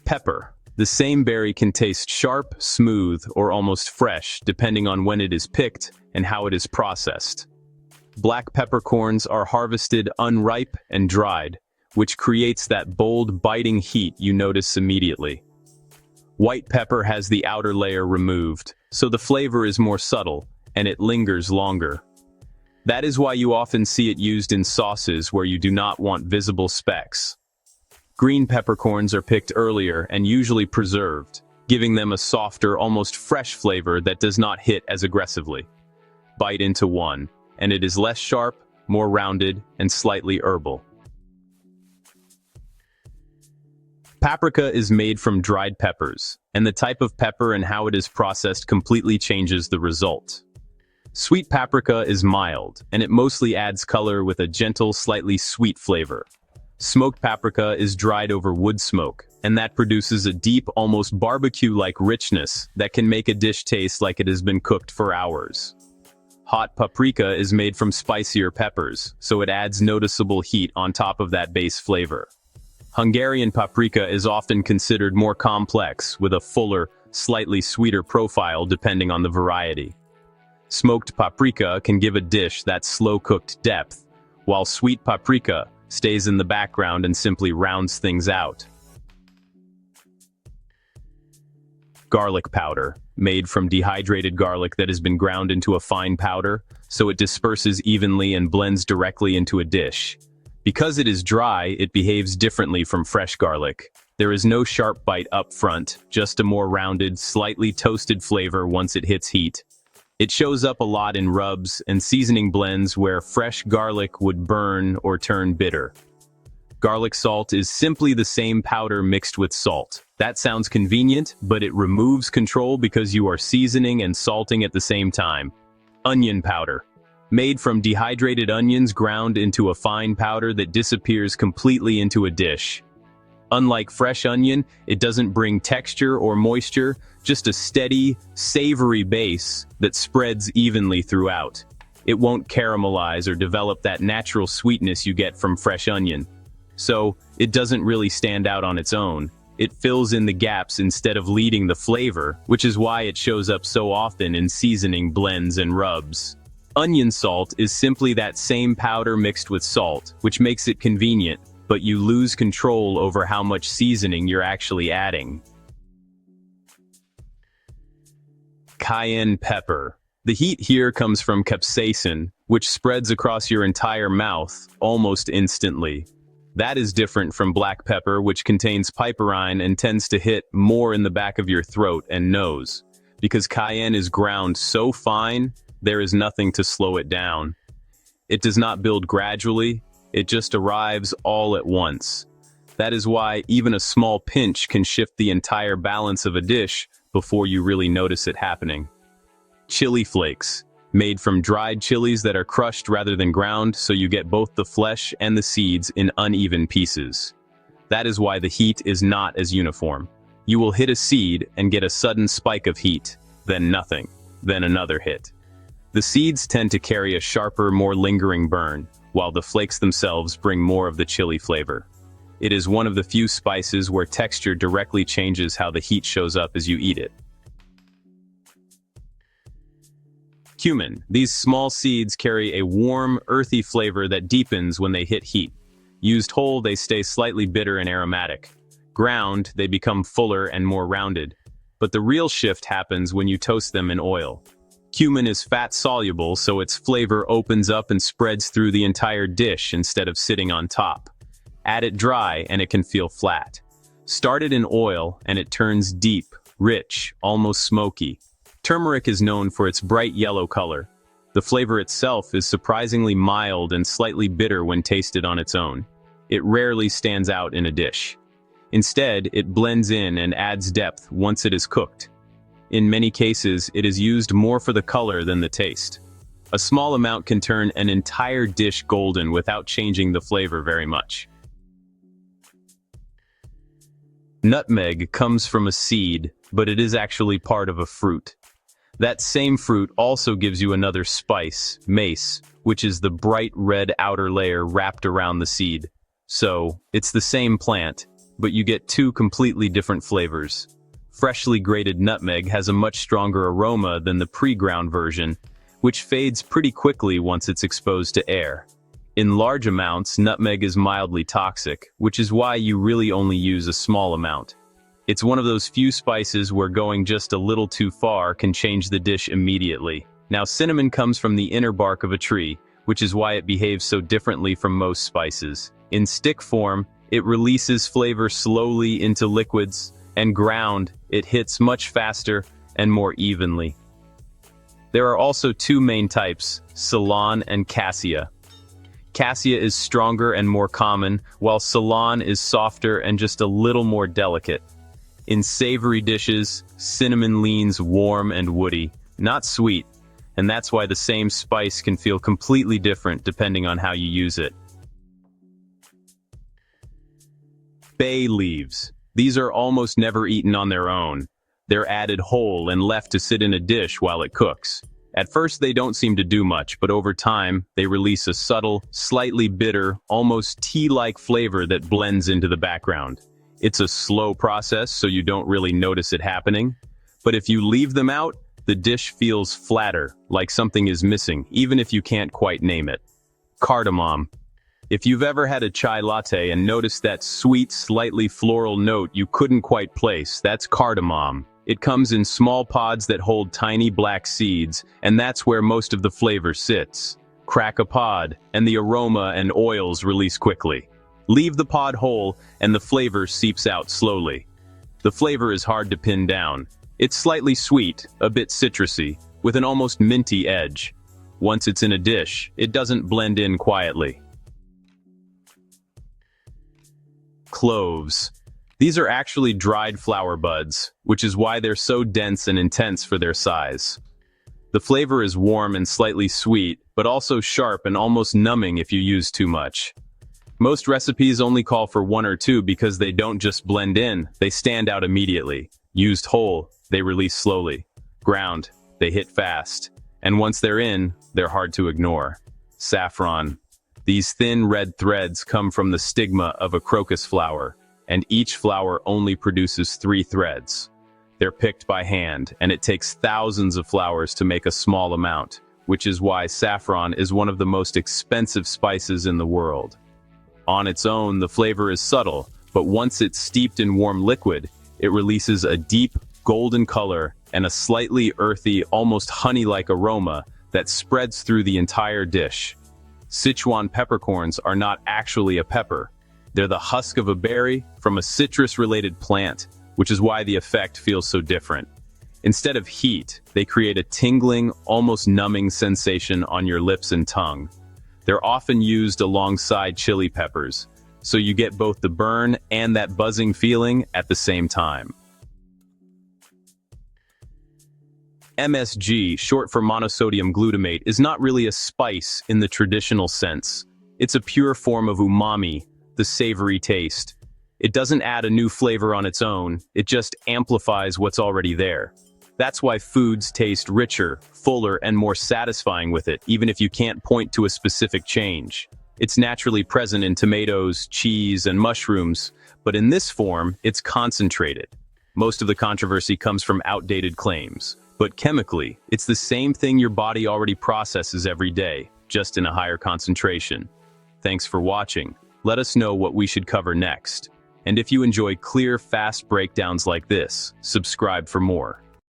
Pepper. The same berry can taste sharp, smooth, or almost fresh, depending on when it is picked and how it is processed. Black peppercorns are harvested unripe and dried, which creates that bold, biting heat you notice immediately. White pepper has the outer layer removed, so the flavor is more subtle, and it lingers longer. That is why you often see it used in sauces where you do not want visible specks. Green peppercorns are picked earlier and usually preserved, giving them a softer, almost fresh flavor that does not hit as aggressively. Bite into one, and it is less sharp, more rounded, and slightly herbal. Paprika is made from dried peppers, and the type of pepper and how it is processed completely changes the result. Sweet paprika is mild, and it mostly adds color with a gentle, slightly sweet flavor. Smoked paprika is dried over wood smoke, and that produces a deep, almost barbecue-like richness that can make a dish taste like it has been cooked for hours. Hot paprika is made from spicier peppers, so it adds noticeable heat on top of that base flavor. Hungarian paprika is often considered more complex, with a fuller, slightly sweeter profile depending on the variety. Smoked paprika can give a dish that slow-cooked depth, while sweet paprika stays in the background and simply rounds things out. Garlic powder, made from dehydrated garlic that has been ground into a fine powder, so it disperses evenly and blends directly into a dish. Because it is dry, it behaves differently from fresh garlic. There is no sharp bite up front, just a more rounded, slightly toasted flavor once it hits heat. It shows up a lot in rubs and seasoning blends where fresh garlic would burn or turn bitter. Garlic salt is simply the same powder mixed with salt. That sounds convenient, but it removes control because you are seasoning and salting at the same time. Onion powder. Made from dehydrated onions ground into a fine powder that disappears completely into a dish. Unlike fresh onion, it doesn't bring texture or moisture, just a steady, savory base that spreads evenly throughout. It won't caramelize or develop that natural sweetness you get from fresh onion. So, it doesn't really stand out on its own. It fills in the gaps instead of leading the flavor, which is why it shows up so often in seasoning blends and rubs. Onion salt is simply that same powder mixed with salt, which makes it convenient, but you lose control over how much seasoning you're actually adding. Cayenne pepper. The heat here comes from capsaicin, which spreads across your entire mouth almost instantly. That is different from black pepper, which contains piperine and tends to hit more in the back of your throat and nose. Because cayenne is ground so fine, there is nothing to slow it down. It does not build gradually, it just arrives all at once. That is why even a small pinch can shift the entire balance of a dish before you really notice it happening. Chili flakes, made from dried chilies that are crushed rather than ground, so you get both the flesh and the seeds in uneven pieces. That is why the heat is not as uniform. You will hit a seed and get a sudden spike of heat, then nothing, then another hit. The seeds tend to carry a sharper, more lingering burn, while the flakes themselves bring more of the chili flavor. It is one of the few spices where texture directly changes how the heat shows up as you eat it. Cumin. These small seeds carry a warm, earthy flavor that deepens when they hit heat. Used whole, they stay slightly bitter and aromatic. Ground, they become fuller and more rounded. But the real shift happens when you toast them in oil. Cumin is fat-soluble, so its flavor opens up and spreads through the entire dish instead of sitting on top. Add it dry and it can feel flat. Start it in oil and it turns deep, rich, almost smoky. Turmeric is known for its bright yellow color. The flavor itself is surprisingly mild and slightly bitter when tasted on its own. It rarely stands out in a dish. Instead, it blends in and adds depth once it is cooked. In many cases, it is used more for the color than the taste. A small amount can turn an entire dish golden without changing the flavor very much. Nutmeg comes from a seed, but it is actually part of a fruit. That same fruit also gives you another spice, mace, which is the bright red outer layer wrapped around the seed. So, it's the same plant, but you get two completely different flavors. Freshly grated nutmeg has a much stronger aroma than the pre-ground version, which fades pretty quickly once it's exposed to air. In large amounts, nutmeg is mildly toxic, which is why you really only use a small amount. It's one of those few spices where going just a little too far can change the dish immediately. Now, cinnamon comes from the inner bark of a tree, which is why it behaves so differently from most spices. In stick form, it releases flavor slowly into liquids, and ground, it hits much faster and more evenly. There are also two main types, Ceylon and Cassia. Cassia is stronger and more common, while Ceylon is softer and just a little more delicate. In savory dishes, cinnamon leans warm and woody, not sweet, and that's why the same spice can feel completely different depending on how you use it. Bay leaves. These are almost never eaten on their own. They're added whole and left to sit in a dish while it cooks. At first they don't seem to do much, but over time, they release a subtle, slightly bitter, almost tea-like flavor that blends into the background. It's a slow process, so you don't really notice it happening. But if you leave them out, the dish feels flatter, like something is missing, even if you can't quite name it. Cardamom. If you've ever had a chai latte and noticed that sweet, slightly floral note you couldn't quite place, that's cardamom. It comes in small pods that hold tiny black seeds, and that's where most of the flavor sits. Crack a pod, and the aroma and oils release quickly. Leave the pod whole, and the flavor seeps out slowly. The flavor is hard to pin down. It's slightly sweet, a bit citrusy, with an almost minty edge. Once it's in a dish, it doesn't blend in quietly. Cloves. These are actually dried flower buds, which is why they're so dense and intense for their size. The flavor is warm and slightly sweet, but also sharp and almost numbing if you use too much. Most recipes only call for one or two because they don't just blend in, they stand out immediately. Used whole, they release slowly. Ground, they hit fast. And once they're in, they're hard to ignore. Saffron. These thin red threads come from the stigma of a crocus flower, and each flower only produces 3 threads. They're picked by hand, and it takes thousands of flowers to make a small amount, which is why saffron is one of the most expensive spices in the world. On its own, the flavor is subtle, but once it's steeped in warm liquid, it releases a deep, golden color and a slightly earthy, almost honey-like aroma that spreads through the entire dish. Sichuan peppercorns are not actually a pepper. They're the husk of a berry from a citrus-related plant, which is why the effect feels so different. Instead of heat, they create a tingling, almost numbing sensation on your lips and tongue. They're often used alongside chili peppers, so you get both the burn and that buzzing feeling at the same time. MSG, short for monosodium glutamate, is not really a spice in the traditional sense. It's a pure form of umami, the savory taste. It doesn't add a new flavor on its own, it just amplifies what's already there. That's why foods taste richer, fuller, and more satisfying with it, even if you can't point to a specific change. It's naturally present in tomatoes, cheese, and mushrooms, but in this form, it's concentrated. Most of the controversy comes from outdated claims. But chemically, it's the same thing your body already processes every day, just in a higher concentration. Thanks for watching. Let us know what we should cover next. And if you enjoy clear, fast breakdowns like this, subscribe for more.